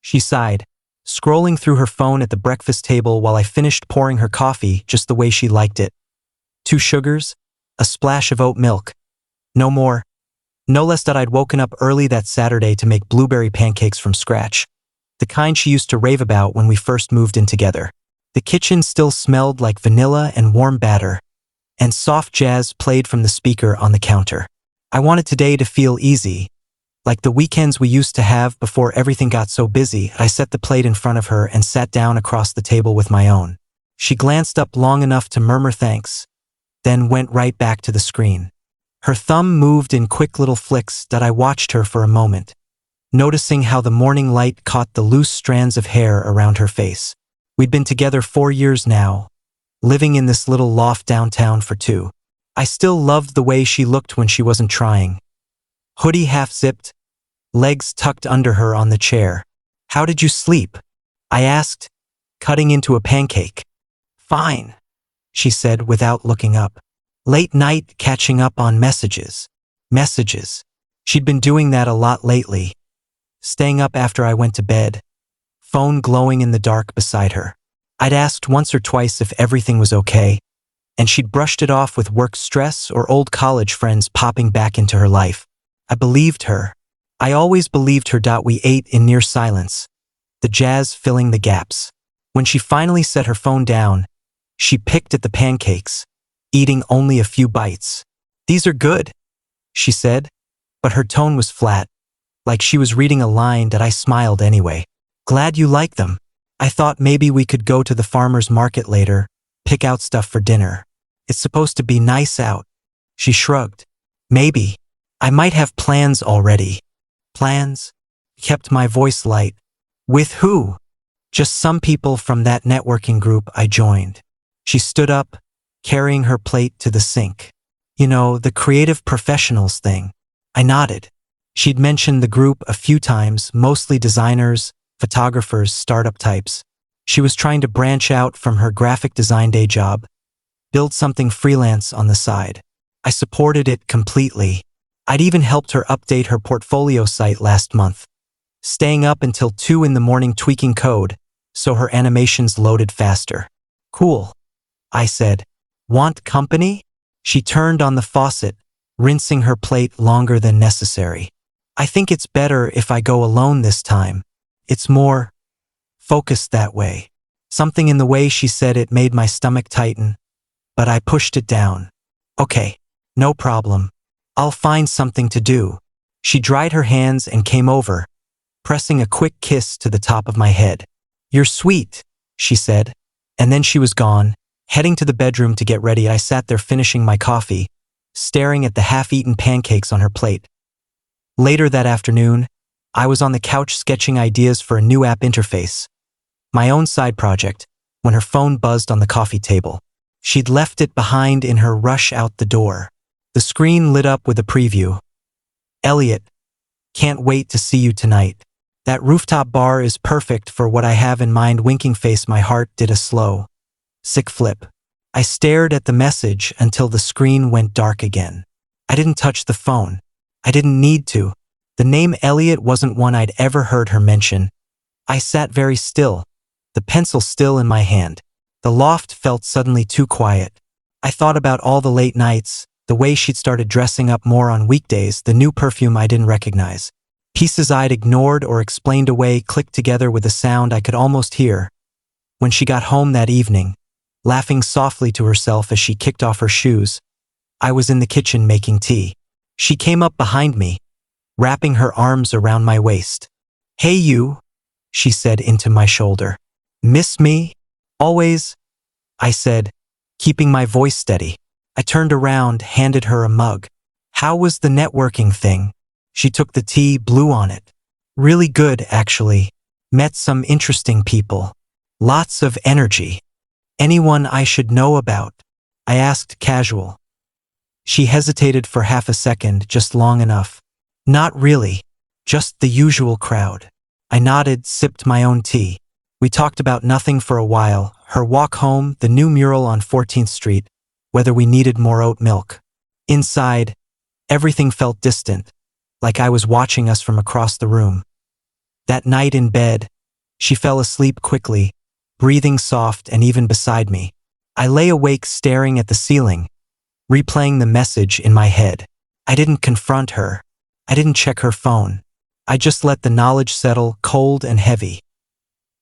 she sighed, scrolling through her phone at the breakfast table while I finished pouring her coffee just the way she liked it. 2 sugars, a splash of oat milk. No more. No less that I'd woken up early that Saturday to make blueberry pancakes from scratch. The kind she used to rave about when we first moved in together. The kitchen still smelled like vanilla and warm batter, and soft jazz played from the speaker on the counter. I wanted today to feel easy, like the weekends we used to have before everything got so busy. I set the plate in front of her and sat down across the table with my own. She glanced up long enough to murmur thanks, then went right back to the screen. Her thumb moved in quick little flicks that I watched her for a moment, noticing how the morning light caught the loose strands of hair around her face. We'd been together 4 years now, living in this little loft downtown for 2. I still loved the way she looked when she wasn't trying. Hoodie half-zipped, legs tucked under her on the chair. "How did you sleep?" I asked, cutting into a pancake. "Fine," she said without looking up. "Late night catching up on messages." Messages. She'd been doing that a lot lately, staying up after I went to bed, phone glowing in the dark beside her. I'd asked once or twice if everything was okay, and she'd brushed it off with work stress or old college friends popping back into her life. I believed her. I always believed her. We ate in near silence, the jazz filling the gaps. When she finally set her phone down, she picked at the pancakes, eating only a few bites. "These are good," she said, but her tone was flat, like she was reading a line that I smiled anyway. "Glad you like them. I thought maybe we could go to the farmer's market later, pick out stuff for dinner. It's supposed to be nice out." She shrugged. "Maybe. I might have plans already." "Plans?" Kept my voice light. "With who?" "Just some people from that networking group I joined." She stood up, carrying her plate to the sink. "You know, the creative professionals thing." I nodded. She'd mentioned the group a few times, mostly designers, photographers, startup types. She was trying to branch out from her graphic design day job, build something freelance on the side. I supported it completely. I'd even helped her update her portfolio site last month, staying up until 2 in the morning tweaking code so her animations loaded faster. "Cool," I said. "Want company?" She turned on the faucet, rinsing her plate longer than necessary. "I think it's better if I go alone this time. It's more focused that way." Something in the way she said it made my stomach tighten, but I pushed it down. "Okay, no problem. I'll find something to do." She dried her hands and came over, pressing a quick kiss to the top of my head. "You're sweet," she said, and then she was gone. Heading to the bedroom to get ready, I sat there finishing my coffee, staring at the half-eaten pancakes on her plate. Later that afternoon, I was on the couch sketching ideas for a new app interface, my own side project, when her phone buzzed on the coffee table. She'd left it behind in her rush out the door. The screen lit up with a preview. "Elliot, can't wait to see you tonight. That rooftop bar is perfect for what I have in mind." Winking face. My heart did a slow, sick flip. I stared at the message until the screen went dark again. I didn't touch the phone. I didn't need to. The name Elliot wasn't one I'd ever heard her mention. I sat very still, the pencil still in my hand. The loft felt suddenly too quiet. I thought about all the late nights, the way she'd started dressing up more on weekdays, the new perfume I didn't recognize. Pieces I'd ignored or explained away clicked together with a sound I could almost hear. When she got home that evening, laughing softly to herself as she kicked off her shoes, I was in the kitchen making tea. She came up behind me, wrapping her arms around my waist. "Hey you," she said into my shoulder. "Miss me?" "Always," I said, keeping my voice steady. I turned around, handed her a mug. "How was the networking thing?" She took the tea, blew on it. "Really good, actually. Met some interesting people. Lots of energy. Anyone I should know about?" I asked, casual. She hesitated for half a second, just long enough. "Not really. Just the usual crowd." I nodded, sipped my own tea. We talked about nothing for a while, her walk home, the new mural on 14th Street, whether we needed more oat milk. Inside, everything felt distant, like I was watching us from across the room. That night in bed, She fell asleep quickly, breathing soft and even beside me. I lay awake staring at the ceiling, replaying the message in my head. I didn't confront her. I didn't check her phone. I just let the knowledge settle cold and heavy.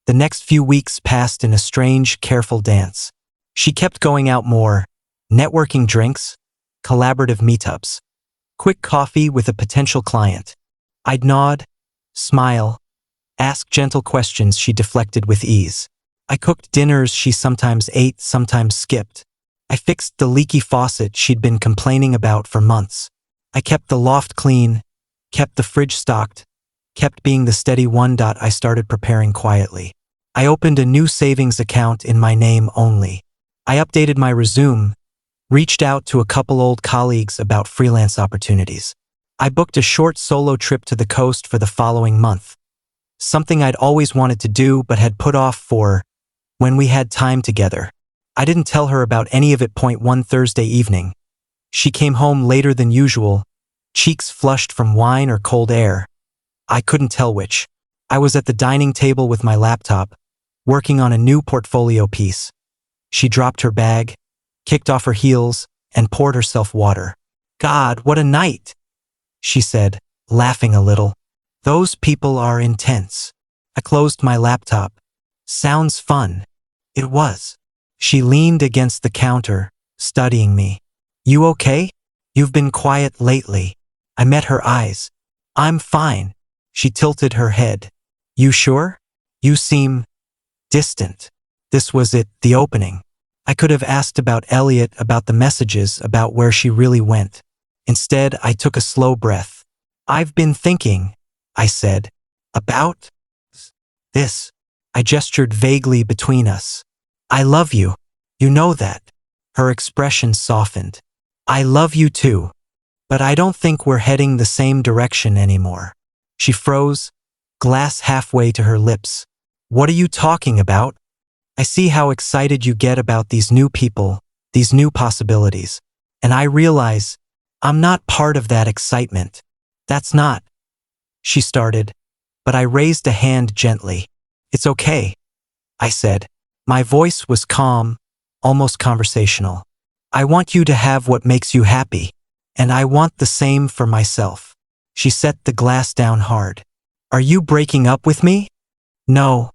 The next few weeks passed in a strange, careful dance. She kept going out more, networking drinks, collaborative meetups, quick coffee with a potential client. I'd nod, smile, ask gentle questions she deflected with ease. I cooked dinners she sometimes ate, sometimes skipped. I fixed the leaky faucet she'd been complaining about for months. I kept the loft clean, kept the fridge stocked, kept being the steady one. I started preparing quietly. I opened a new savings account in my name only. I updated my resume, reached out to a couple old colleagues about freelance opportunities. I booked a short solo trip to the coast for the following month. Something I'd always wanted to do but had put off for when we had time together. I didn't tell her about any of it. One Thursday evening, she came home later than usual, cheeks flushed from wine or cold air. I couldn't tell which. I was at the dining table with my laptop, working on a new portfolio piece. She dropped her bag, kicked off her heels, and poured herself water. "God, what a night," she said, laughing a little. "Those people are intense." I closed my laptop. "Sounds fun." It was. She leaned against the counter, studying me. "You okay? You've been quiet lately." I met her eyes. "I'm fine." She tilted her head. "You sure? You seem distant." This was it, the opening. I could have asked about Elliot, about the messages, about where she really went. Instead, I took a slow breath. "I've been thinking," I said. "About this." I gestured vaguely between us. "I love you. You know that." Her expression softened. "I love you too. But I don't think we're heading the same direction anymore." She froze, glass halfway to her lips. "What are you talking about?" "I see how excited you get about these new people, these new possibilities. And I realize I'm not part of that excitement." "That's not," she started, but I raised a hand gently. "It's okay," I said. My voice was calm, almost conversational. "I want you to have what makes you happy, and I want the same for myself." She set the glass down hard. "Are you breaking up with me?" "No,"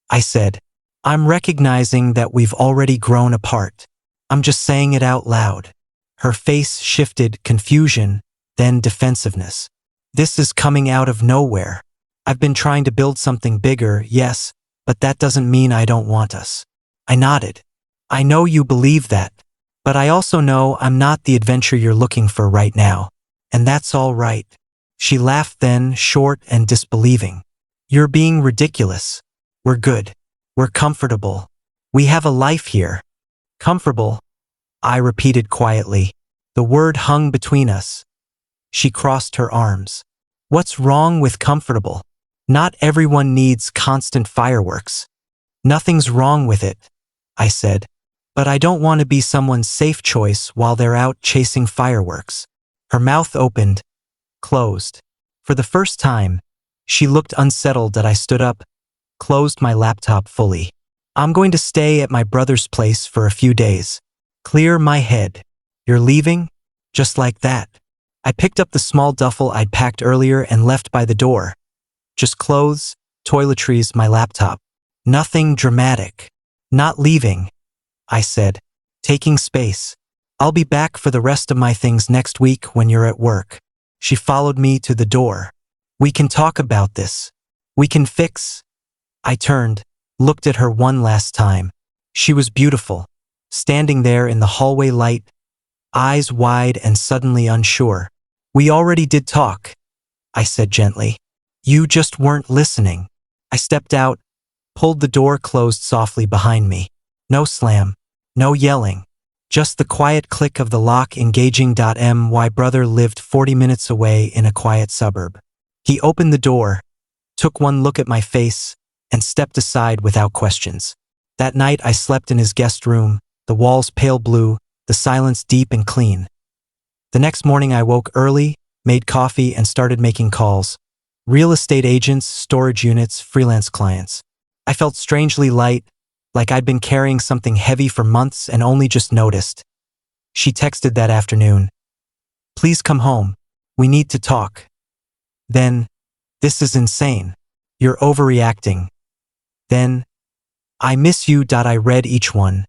I said. "I'm recognizing that we've already grown apart. I'm just saying it out loud." Her face shifted, confusion, then defensiveness. "This is coming out of nowhere. I've been trying to build something bigger, yes, but that doesn't mean I don't want us." I nodded. "I know you believe that, but I also know I'm not the adventure you're looking for right now, and that's all right." She laughed then, short and disbelieving. "You're being ridiculous. We're good. We're comfortable. We have a life here." "Comfortable," I repeated quietly. The word hung between us. She crossed her arms. "What's wrong with comfortable? Not everyone needs constant fireworks." "Nothing's wrong with it," I said. "But I don't want to be someone's safe choice while they're out chasing fireworks." Her mouth opened, closed. For the first time, she looked unsettled that I stood up, closed my laptop fully. "I'm going to stay at my brother's place for a few days. Clear my head." "You're leaving?" Just like that. I picked up the small duffel I'd packed earlier and left by the door. Just clothes, toiletries, my laptop. Nothing dramatic. "Not leaving," I said, "taking space. I'll be back for the rest of my things next week when you're at work." She followed me to the door. "We can talk about this. We can fix." I turned, looked at her one last time. She was beautiful, standing there in the hallway light, eyes wide and suddenly unsure. "We already did talk," I said gently. "You just weren't listening." I stepped out, pulled the door closed softly behind me. No slam, no yelling, just the quiet click of the lock engaging. My brother lived 40 minutes away in a quiet suburb. He opened the door, took one look at my face, and stepped aside without questions. That night I slept in his guest room, the walls pale blue, the silence deep and clean. The next morning I woke early, made coffee, and started making calls. Real estate agents, storage units, freelance clients. I felt strangely light, like I'd been carrying something heavy for months and only just noticed. She texted that afternoon. Please come home. We need to talk. Then, this is insane. You're overreacting. Then, I miss you. I read each one,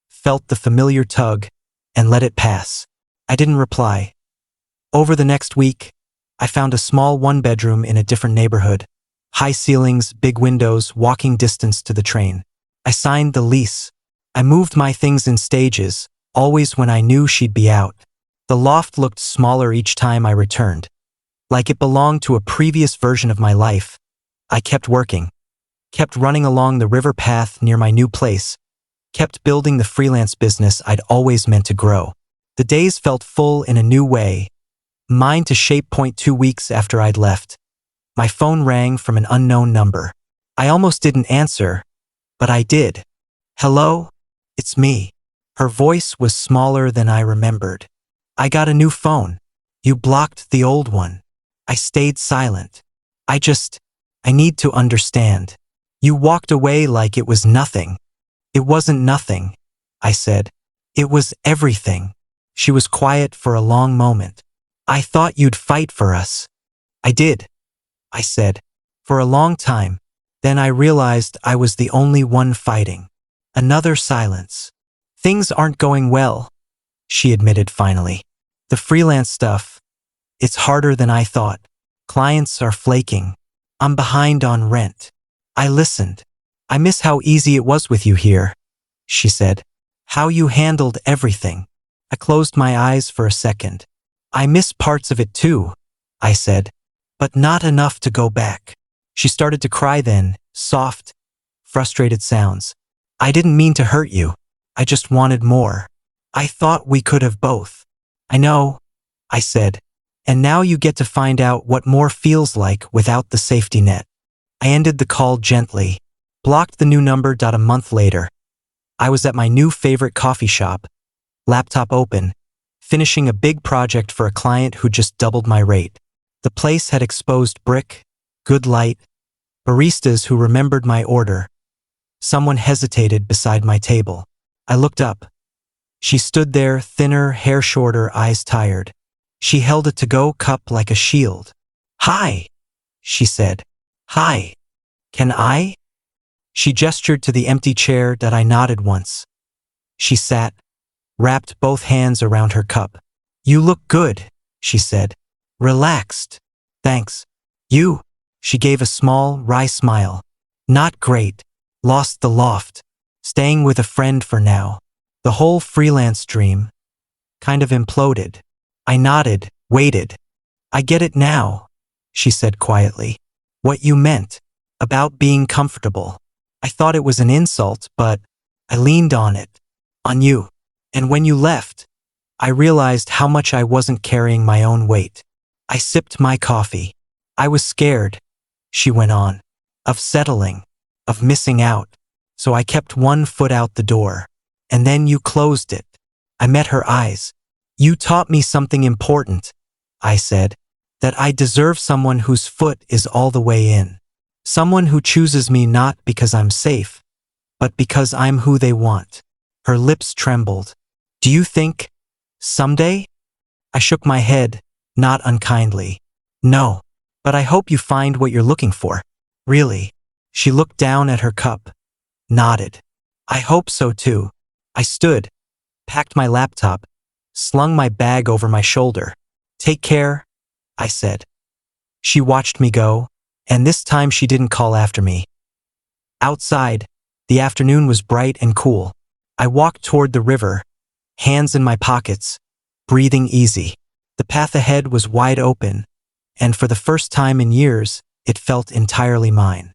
felt the familiar tug, and let it pass. I didn't reply. Over the next week, I found a small one-bedroom in a different neighborhood. High ceilings, big windows, walking distance to the train. I signed the lease. I moved my things in stages, always when I knew she'd be out. The loft looked smaller each time I returned, like it belonged to a previous version of my life. I kept working, kept running along the river path near my new place, kept building the freelance business I'd always meant to grow. The days felt full in a new way, mine to shape. 2 weeks after I'd left, my phone rang from an unknown number. I almost didn't answer, but I did. Hello? It's me. Her voice was smaller than I remembered. I got a new phone. You blocked the old one. I stayed silent. I need to understand. You walked away like it was nothing. It wasn't nothing, I said. It was everything. She was quiet for a long moment. I thought you'd fight for us. I did, I said, for a long time. Then I realized I was the only one fighting. Another silence. Things aren't going well, she admitted finally. The freelance stuff, it's harder than I thought. Clients are flaking. I'm behind on rent. I listened. I miss how easy it was with you here, she said. How you handled everything. I closed my eyes for a second. I miss parts of it too, I said, but not enough to go back. She started to cry then, soft, frustrated sounds. I didn't mean to hurt you. I just wanted more. I thought we could have both. I know, I said, and now you get to find out what more feels like without the safety net. I ended the call gently, blocked the new number. A month later, I was at my new favorite coffee shop, laptop open, finishing a big project for a client who just doubled my rate. The place had exposed brick, good light, baristas who remembered my order. Someone hesitated beside my table. I looked up. She stood there, thinner, hair shorter, eyes tired. She held a to-go cup like a shield. Hi, she said. Hi. Can I? She gestured to the empty chair. I nodded once. She sat, wrapped both hands around her cup. You look good, she said. Relaxed. Thanks. You? She gave a small, wry smile. Not great. Lost the loft. Staying with a friend for now. The whole freelance dream kind of imploded. I nodded, waited. I get it now, she said quietly. What you meant about being comfortable. I thought it was an insult, but I leaned on it. On you. And when you left, I realized how much I wasn't carrying my own weight. I sipped my coffee. I was scared, she went on, of settling, of missing out. So I kept one foot out the door. And then you closed it. I met her eyes. You taught me something important, I said, that I deserve someone whose foot is all the way in. Someone who chooses me not because I'm safe, but because I'm who they want. Her lips trembled. Do you think, someday? I shook my head, not unkindly. No, but I hope you find what you're looking for. Really? She looked down at her cup, nodded. I hope so too. I stood, packed my laptop, slung my bag over my shoulder. Take care, I said. She watched me go, and this time she didn't call after me. Outside, the afternoon was bright and cool. I walked toward the river, hands in my pockets, breathing easy. The path ahead was wide open, and for the first time in years, it felt entirely mine.